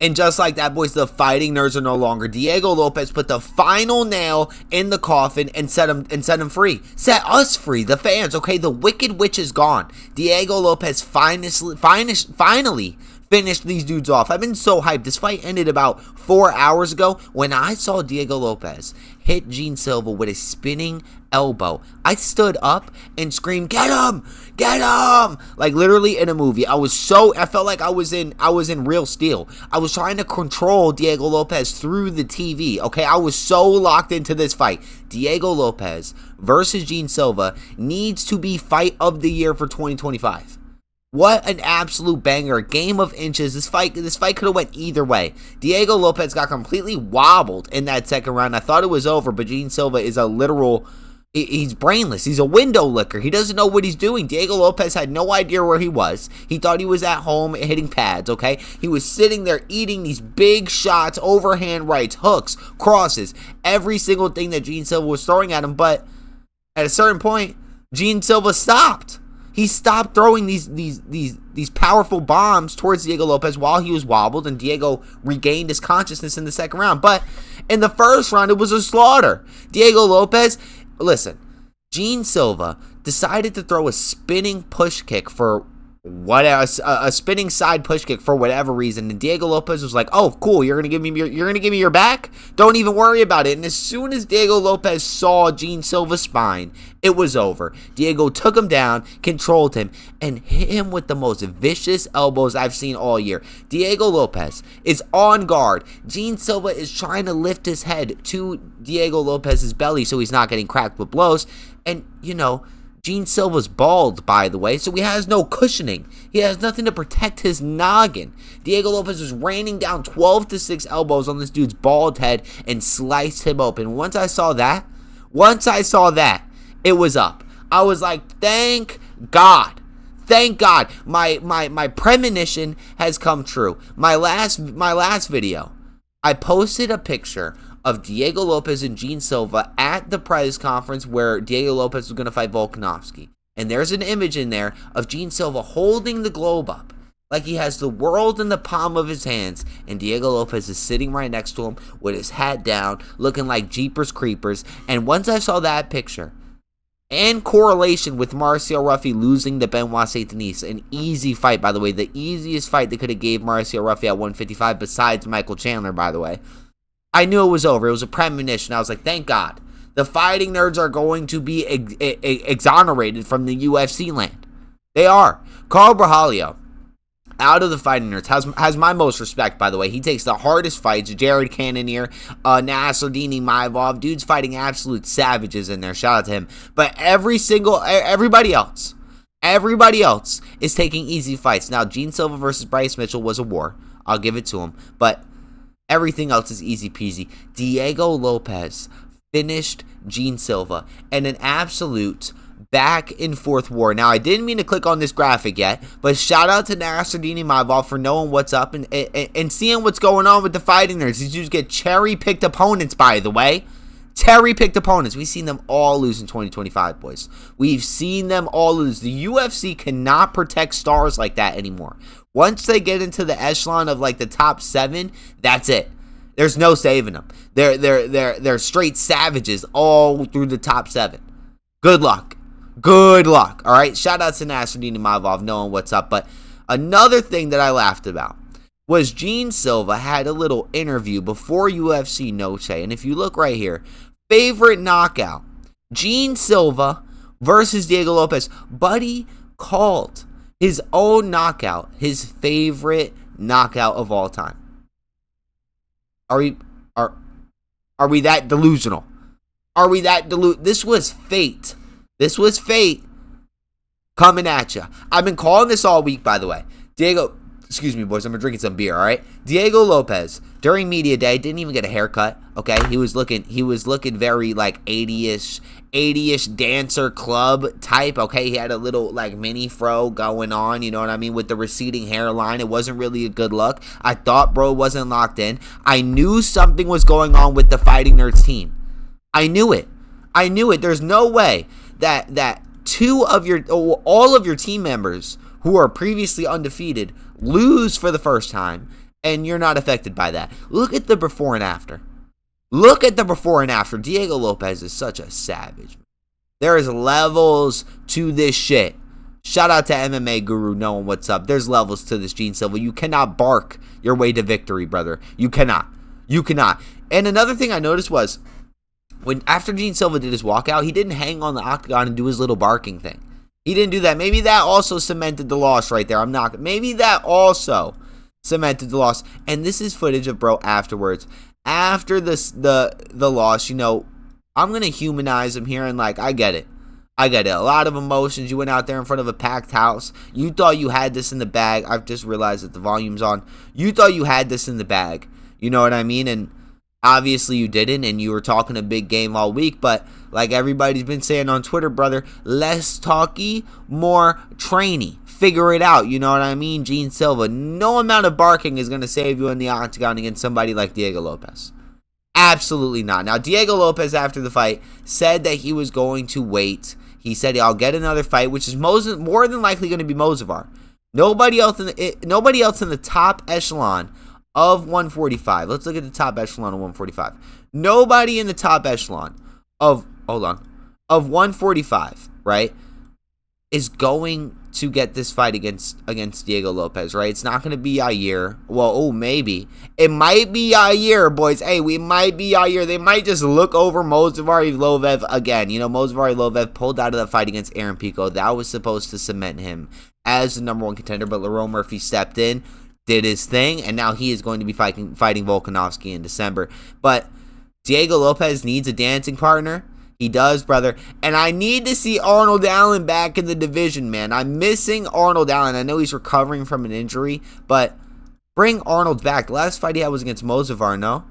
And just like that, boys, the fighting nerds are no longer. Deigo Lopes put the final nail in the coffin and set him free. Set us free, the fans, okay? The Wicked Witch is gone. Deigo Lopes finally finished these dudes off. I've been so hyped. This fight ended about 4 hours ago. When I saw Deigo Lopes hit Gene Silva with a spinning elbow, I stood up and screamed, "Get him! Get him!" Like literally in a movie. I felt like I was in Real Steel. I was trying to control Deigo Lopes through the TV. Okay, I was so locked into this fight. Deigo Lopes versus Gene Silva needs to be fight of the year for 2025. What an absolute banger. A game of inches. This fight could have went either way. Deigo Lopes got completely wobbled in that second round. I thought it was over, but Gene Silva is a literal... He's brainless. He's a window licker. He doesn't know what he's doing. Deigo Lopes had no idea where he was. He thought he was at home hitting pads, okay? He was sitting there eating these big shots, overhand rights, hooks, crosses, every single thing that Gene Silva was throwing at him. But at a certain point, Gene Silva stopped. He stopped throwing these powerful bombs towards Deigo Lopes while he was wobbled, and Deigo regained his consciousness in the second round. But in the first round, it was a slaughter. Deigo Lopes, listen, Gene Silva decided to throw a spinning push kick for a spinning side push kick for whatever reason, and Deigo Lopes was like, "Oh, cool, you're gonna give me your back? Don't even worry about it." And as soon as Deigo Lopes saw Gene Silva's spine, it was over. Deigo took him down, controlled him, and hit him with the most vicious elbows I've seen all year. Deigo Lopes is on guard. Gene Silva is trying to lift his head to Deigo Lopes' belly so he's not getting cracked with blows, and Gene Silva's bald, by the way, so he has no cushioning. He has nothing to protect his noggin. Deigo Lopes was raining down 12-6 elbows on this dude's bald head and sliced him open. Once I saw that, it was up. I was like, thank God. Thank God. My premonition has come true. My last video, I posted a picture of Deigo Lopes and Gene Silva at the press conference where Deigo Lopes was going to fight Volkanovski. And there's an image in there of Gene Silva holding the globe up like he has the world in the palm of his hands. And Deigo Lopes is sitting right next to him with his hat down, looking like Jeepers Creepers. And once I saw that picture, and correlation with Marcel Ruffy losing to Benoit Saint-Denis, an easy fight, by the way, the easiest fight they could have gave Marcel Ruffy at 155 besides Michael Chandler, by the way, I knew it was over. It was a premonition. I was like, thank God. The fighting nerds are going to be exonerated from the UFC land. They are. Carl Brahalio, out of the fighting nerds, has my most respect, by the way. He takes the hardest fights. Jared Cannonier, Nasruddin Maivov. Dude's fighting absolute savages in there. Shout out to him. But everybody else is taking easy fights. Now, Gene Silva versus Bryce Mitchell was a war. I'll give it to him. But everything else is easy peasy. Deigo Lopes finished Gene Silva in an absolute back and forth war. Now, I didn't mean to click on this graphic yet, but shout out to Nasruddin Maivov for knowing what's up and seeing what's going on with the fighting nerds. These dudes get cherry-picked opponents, by the way. Cherry-picked opponents. We've seen them all lose in 2025, boys. We've seen them all lose. The UFC cannot protect stars like that anymore. Once they get into the echelon of like the top 7, that's it. There's no saving them. They're straight savages all through the top 7. Good luck. Good luck. All right. Shout out to Nasruddin Maivov knowing what's up. But another thing that I laughed about was Gene Silva had a little interview before UFC Noche. And if you look right here, favorite knockout, Gene Silva versus Deigo Lopes. Buddy called his own knockout his favorite knockout of all time. Are we that delusional? Are we that This was fate. This was fate coming at you. I've been calling this all week, by the way. Excuse me, boys. I'm drinking some beer, all right? Deigo Lopes, during media day, didn't even get a haircut, okay? He was looking very, like, 80-ish dancer club type, okay? He had a little, like, mini fro going on, you know what I mean, with the receding hairline. It wasn't really a good look. I thought bro wasn't locked in. I knew something was going on with the Fighting Nerds team. I knew it. There's no way that all of your team members who are previously undefeated lose for the first time, and you're not affected by that. Look at the before and after. Look at the before and after. Deigo Lopes is such a savage. There is levels to this shit. Shout out to MMA Guru knowing what's up. There's levels to this, Gene Silva. You cannot bark your way to victory, brother. You cannot. You cannot. And another thing I noticed was, after Gene Silva did his walkout, he didn't hang on the octagon and do his little barking thing. He didn't do that. Maybe that also cemented the loss right there. Maybe that also cemented the loss. And this is footage of bro afterwards. After the loss, you know, I'm going to humanize him here, and like, I get it. A lot of emotions. You went out there in front of a packed house. You thought you had this in the bag. I've just realized that the volume's on. You thought you had this in the bag. You know what I mean? And obviously you didn't, and you were talking a big game all week. But like everybody's been saying on Twitter, brother, less talky, more trainy. Figure it out. You know what I mean? Gene Silva. No amount of barking is going to save you in the octagon against somebody like Deigo Lopes. Absolutely not. Now, Deigo Lopes, after the fight, said that he was going to wait. He said, I'll get another fight, which is more than likely going to be Mozavar. Nobody else in the top echelon of 145. Let's look at the top echelon of 145. Nobody in the top echelon of 145, right, is going to get this fight against Deigo Lopes, right? It's not going to be Yair. Well, maybe. It might be Yair, boys. Hey, we might be Yair. They might just look over Mozavar Evloev again. You know, Mozavar Evloev pulled out of that fight against Aaron Pico. That was supposed to cement him as the number one contender, but Lerone Murphy stepped in, did his thing, and now he is going to be fighting Volkanovski in December. But Deigo Lopes needs a dancing partner. He does, brother. And I need to see Arnold Allen back in the division, man. I'm missing Arnold Allen. I know he's recovering from an injury, but bring Arnold back. The last fight he had was against Mozavar, no?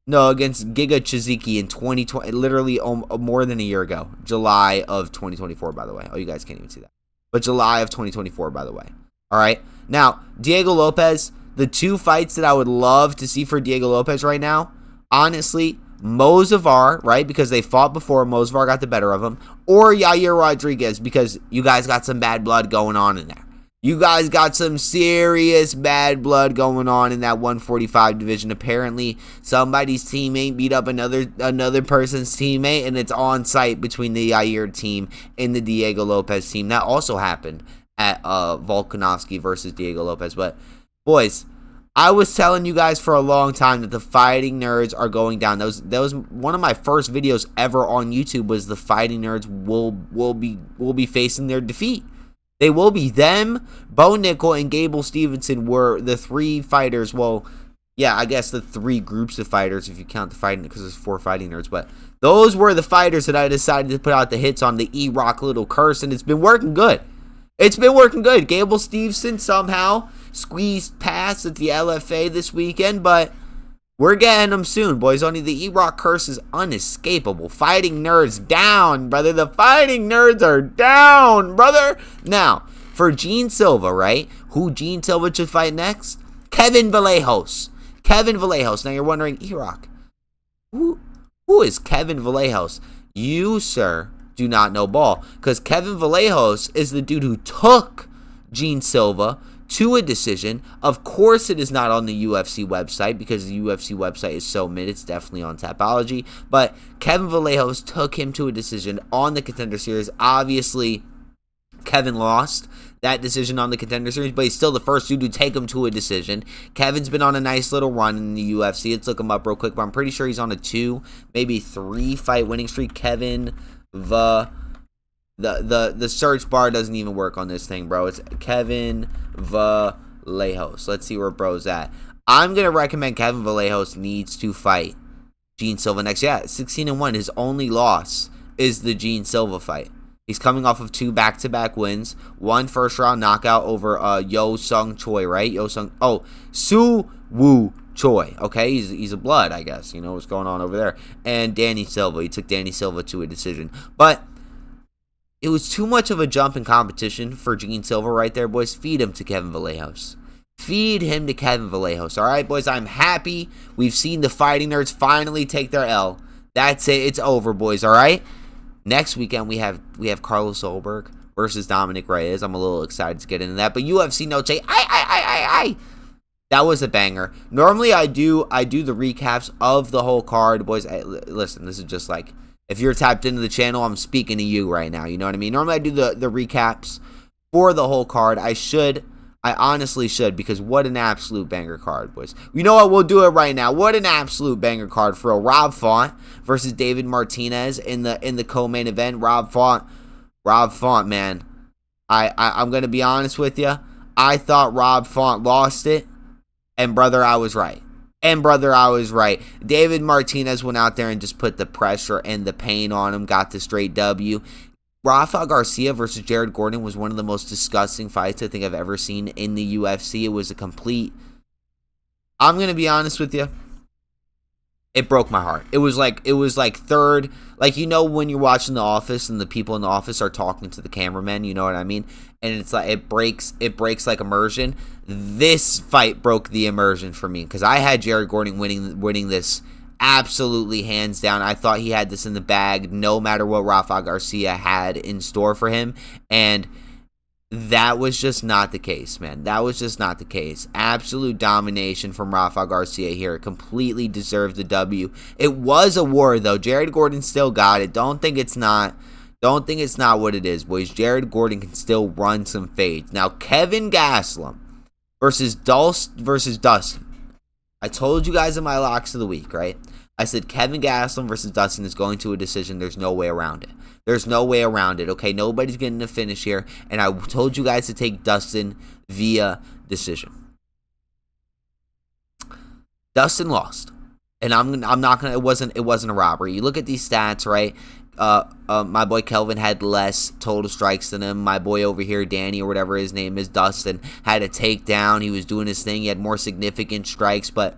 No, against Giga Chiziki in 2020, literally more than a year ago. July of 2024, by the way. Oh, you guys can't even see that. But July of 2024, by the way. All right? Now, Deigo Lopes, the two fights that I would love to see for Deigo Lopes right now, honestly, Mozavar, right, because they fought before, Mozavar got the better of him, or Yair Rodriguez, because you guys got some bad blood going on in there. You guys got some serious bad blood going on in that 145 division. Apparently, somebody's teammate beat up another person's teammate, and it's on site between the Yair team and the Deigo Lopes team. That also happened at Volkanovski versus Deigo Lopes. But, boys, I was telling you guys for a long time that the fighting nerds are going down. That was one of my first videos ever on YouTube. Was the fighting nerds will be facing their defeat. They will be. Them, Bo Nickel, and Gable Stevenson were the three fighters. Well, yeah, I guess the three groups of fighters if you count the fighting, because there's 4 fighting nerds. But those were the fighters that I decided to put out the hits on, the E-Rock little curse, and it's been working good. It's been working good. Gable Stevenson somehow squeezed past at the LFA this weekend, but we're getting them soon, boys. Only the E-Rock curse is unescapable. Fighting nerds down, brother. The fighting nerds are down, brother. Now, for Gene Silva, right? Who Gene Silva should fight next? Kevin Vallejos. Kevin Vallejos. Now you're wondering, E-Rock, who is Kevin Vallejos? You, sir, do not know ball, because Kevin Vallejos is the dude who took Gene Silva to a decision. Of course, it is not on the UFC website, because the UFC website is so mid. It's definitely on Tapology. But Kevin Vallejos took him to a decision on the Contender Series. Obviously, Kevin lost that decision on the Contender Series, but he's still the first dude to take him to a decision. Kevin's been on a nice little run in the UFC. Let's look him up real quick, but I'm pretty sure he's on a 2, maybe 3 fight winning streak. Kevin the search bar doesn't even work on this thing, bro. It's Kevin Vallejos. Let's see where bro's at. I'm going to recommend Kevin Vallejos needs to fight Gene Silva next. Yeah, 16-1. His only loss is the Gene Silva fight. He's coming off of 2 back-to-back wins. 1 first-round knockout over Yo Sung Choi, right? Soo Woo Choi. Okay, he's a blood, I guess. You know what's going on over there. And Danny Silva. He took Danny Silva to a decision. But it was too much of a jump in competition for Gene Silva right there, boys. Feed him to Kevin Vallejos. Feed him to Kevin Vallejos. All right, boys, I'm happy. We've seen the fighting nerds finally take their L. That's it. It's over, boys, all right? Next weekend, we have Carlos Solberg versus Dominic Reyes. I'm a little excited to get into that. But UFC Noche, That was a banger. Normally I do the recaps of the whole card, boys. Listen, this is just like, if you're tapped into the channel, I'm speaking to you right now. You know what I mean? Normally I do the recaps for the whole card. I honestly should, because what an absolute banger card, boys. You know what? We'll do it right now. What an absolute banger card for a Rob Font versus David Martinez in the co-main event. Rob Font, man. I'm gonna be honest with you. I thought Rob Font lost it, and brother, I was right. David Martinez went out there and just put the pressure and the pain on him, got the straight W. Rafa Garcia versus Jared Gordon was one of the most disgusting fights I think I've ever seen in the UFC. It was a complete... I'm going to be honest with you. It broke my heart. It was like third... Like, you know when you're watching The Office and the people in the office are talking to the cameraman, you know what I mean? And it's like, it breaks like immersion. This fight broke the immersion for me, because I had Jared Gordon winning this absolutely hands down. I thought he had this in the bag no matter what Rafa Garcia had in store for him, and that was just not the case, man. That was just not the case. Absolute domination from Rafa Garcia here. Completely deserved the W. It was a war, though. Jared Gordon still got it. Don't think it's not what it is, boys. Jared Gordon can still run some fades. Now, Kevin Gastelum versus Dustin. I told you guys in my locks of the week, right? I said Kevin Gastelum versus Dustin is going to a decision. There's no way around it. There's no way around it, okay? Nobody's getting a finish here. And I told you guys to take Dustin via decision. Dustin lost. And I'm not gonna, it wasn't a robbery. You look at these stats, right? My boy Kelvin had less total strikes than him. My boy over here, Danny, or whatever his name is, Dustin, had a takedown. He was doing his thing. He had more significant strikes, but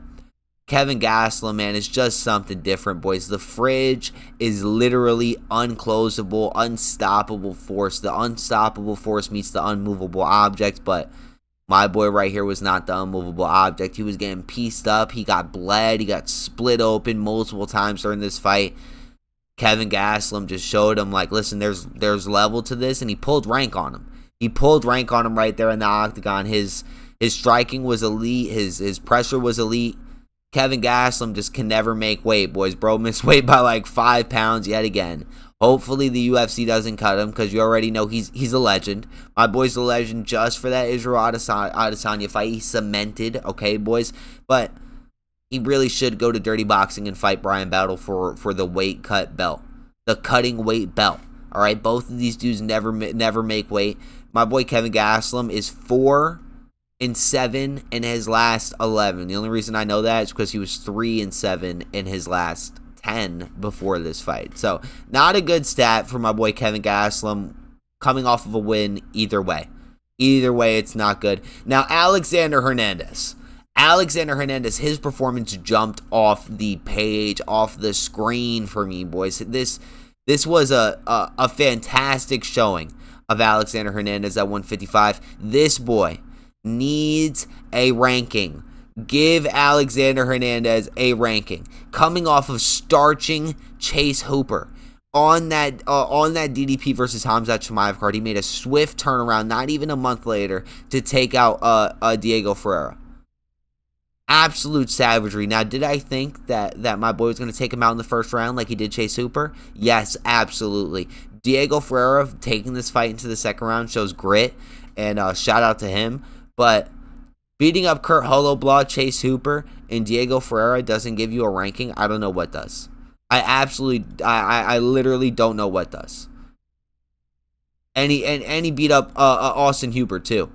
Kevin Gastelum, man, is just something different, boys. The fridge is literally unclosable, unstoppable force. The unstoppable force meets the unmovable object, but my boy right here was not the unmovable object. He was getting pieced up. He got bled. He got split open multiple times during this fight. Kevin Gastelum just showed him, like, listen, there's level to this, and he pulled rank on him. He pulled rank on him right there in the octagon. His striking was elite. His pressure was elite. Kevin Gastelum just can never make weight, boys. Bro missed weight by like 5 pounds yet again. Hopefully the UFC doesn't cut him, because you already know he's a legend. My boy's a legend just for that Israel Adesanya fight. He cemented, okay, boys? But he really should go to Dirty Boxing and fight Brian Battle for the weight cut belt. The cutting weight belt. All right, both of these dudes never make weight. My boy Kevin Gastelum is 4-7 in his last 11. The only reason I know that is because he was 3-7 in his last 10 before this fight. So, not a good stat for my boy Kevin Gastelum coming off of a win either way. Either way, it's not good. Now, Alexander Hernandez, his performance jumped off the page, off the screen for me, boys. This was a fantastic showing of Alexander Hernandez at 155. This boy needs a ranking. Give Alexander Hernandez a ranking. Coming off of starching Chase Hooper on that DDP versus Khamzat Chimaev card, he made a swift turnaround, not even a month later, to take out Deigo Ferreira. Absolute savagery. Now, did I think that my boy was going to take him out in the first round like he did Chase Hooper? Yes, absolutely. Deigo Ferreira taking this fight into the second round shows grit, and shout out to him. But beating up Kurt Holoblod, Chase Hooper, and Deigo Ferreira doesn't give you a ranking. I don't know what does. I literally don't know what does. And he beat up Austin Hubert too.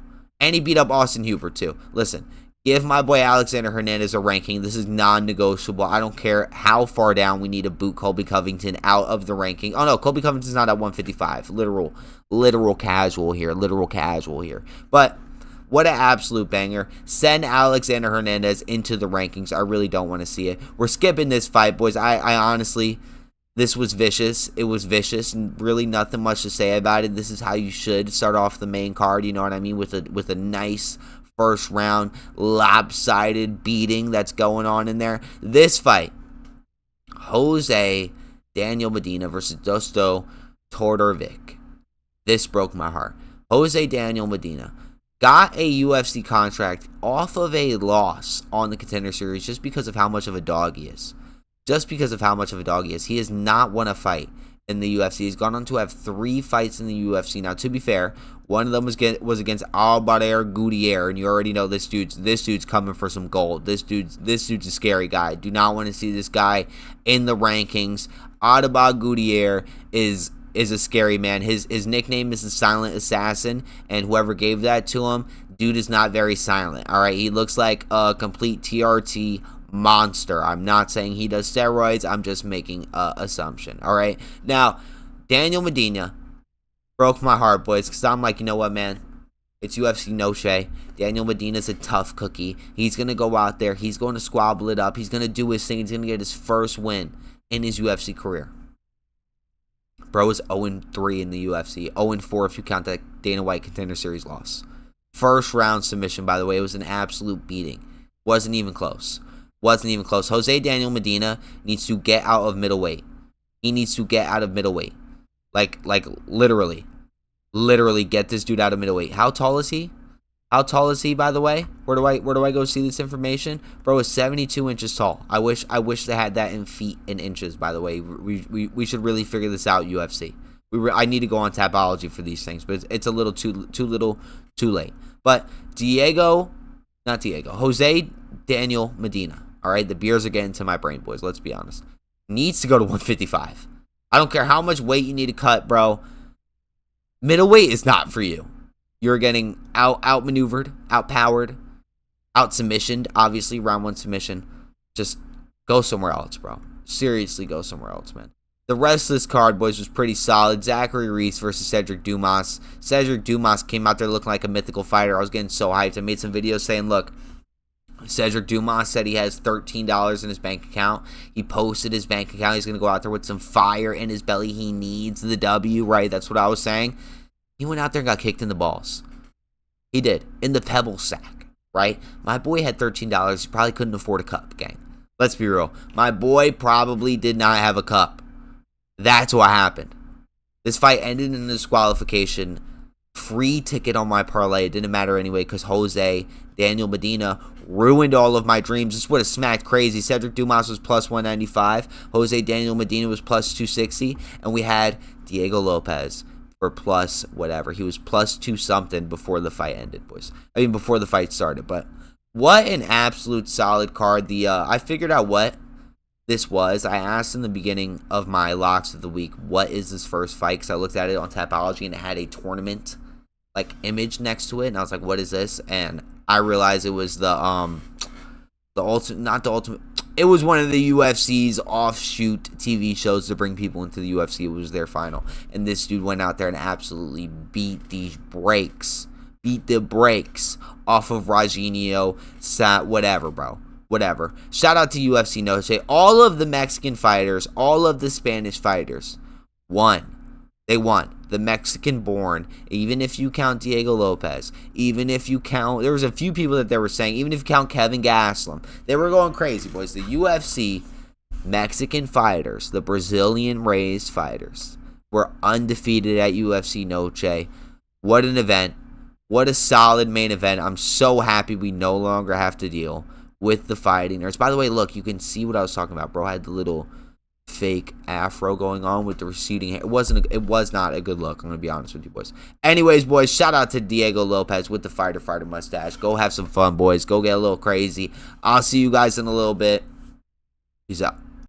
Listen, give my boy Alexander Hernandez a ranking. This is non-negotiable. I don't care how far down we need to boot Colby Covington out of the ranking. Oh no, Colby Covington's not at 155. Literal casual here. But what an absolute banger. Send Alexander Hernandez into the rankings. I really don't want to see it. We're skipping this fight, boys. I honestly, this was vicious. It was vicious, and really nothing much to say about it. This is how you should start off the main card, you know what I mean, with a nice first round lopsided beating that's going on in there. This fight, Jose Daniel Medina versus Dosto Todorovic. This broke my heart. Jose Daniel Medina, got a UFC contract off of a loss on the Contender Series just because of how much of a dog he is. Just because of how much of a dog he is. He has not won a fight in the UFC. He's gone on to have 3 fights in the UFC. Now, to be fair, one of them was against Albader Gutierrez, and you already know this dude's coming for some gold. This dude's a scary guy. Do not want to see this guy in the rankings. Albader Gutierrez is a scary man. His nickname is the Silent Assassin, and whoever gave that to him, dude is not very silent. All right, he looks like a complete TRT monster. I'm not saying he does steroids. I'm just making an assumption. All right. Now, Daniel Medina broke my heart, boys, because I'm like, you know what, man? It's UFC Noche. Daniel Medina's a tough cookie. He's going to go out there. He's going to squabble it up. He's going to do his thing. He's going to get his first win in his UFC career. Bro is 0-3 in the UFC. 0-4 if you count that Dana White Contender Series loss. First round submission, by the way. It was an absolute beating. Wasn't even close. Jose Daniel Medina needs to get out of middleweight. He needs to get out of middleweight. Like literally get this dude out of middleweight. How tall is he? By the way? Where do I go see this information? Bro is 72 inches tall. I wish they had that in feet and inches, by the way. We should really figure this out, UFC. I need to go on Tapology for these things, but it's a little too late. But Jose Daniel Medina. All right, the beers are getting to my brain, boys. Let's be honest. Needs to go to 155. I don't care how much weight you need to cut, bro. Middleweight is not for you. You're getting outmaneuvered, outpowered, out-submissioned. Obviously, round 1 submission. Just go somewhere else, bro. Seriously, go somewhere else, man. The rest of this card, boys, was pretty solid. Zachary Reese versus Cedric Dumas. Cedric Dumas came out there looking like a mythical fighter. I was getting so hyped. I made some videos saying, look, Cedric Dumas said he has $13 in his bank account. He posted his bank account. He's going to go out there with some fire in his belly. He needs the W, right? That's what I was saying. He went out there and got kicked in the balls. He did. In the pebble sack, right? My boy had $13. He probably couldn't afford a cup, gang. Let's be real. My boy probably did not have a cup. That's what happened. This fight ended in a disqualification. Free ticket on my parlay. It didn't matter anyway because Jose Daniel Medina ruined all of my dreams. This would have smacked crazy. Cedric Dumas was plus 195. Jose Daniel Medina was plus 260. And we had Deigo Lopes for plus whatever. He was plus 2 something before the fight ended, boys. I mean, before the fight started. But what an absolute solid card. I figured out what this was. I asked in the beginning of my locks of the week, what is this first fight? Because I looked at it on Tapology and it had a tournament like image next to it, and I was like, what is this? And I realized it was the ultimate, not the ultimate. It was one of the UFC's offshoot TV shows to bring people into the UFC. It was their final, and this dude went out there and absolutely beat the brakes off of Rajinho, whatever, bro. Whatever. Shout out to UFC Noche. All of the Mexican fighters, all of the Spanish fighters won. They won. The Mexican-born, even if you count Deigo Lopes, even if you count, there was a few people that they were saying, even if you count Kevin Gastelum, they were going crazy, boys. The UFC Mexican fighters, the Brazilian-raised fighters, were undefeated at UFC Noche. What an event. What a solid main event. I'm so happy we no longer have to deal with the fighting nerds. By the way, look, you can see what I was talking about, bro. I had the little fake afro going on with the receding hair. It was not a good look. I'm gonna be honest with you, boys. Anyways, boys, shout out to Deigo Lopes with the fighter mustache. Go have some fun, boys. Go get a little crazy. I'll see you guys in a little bit. Peace out.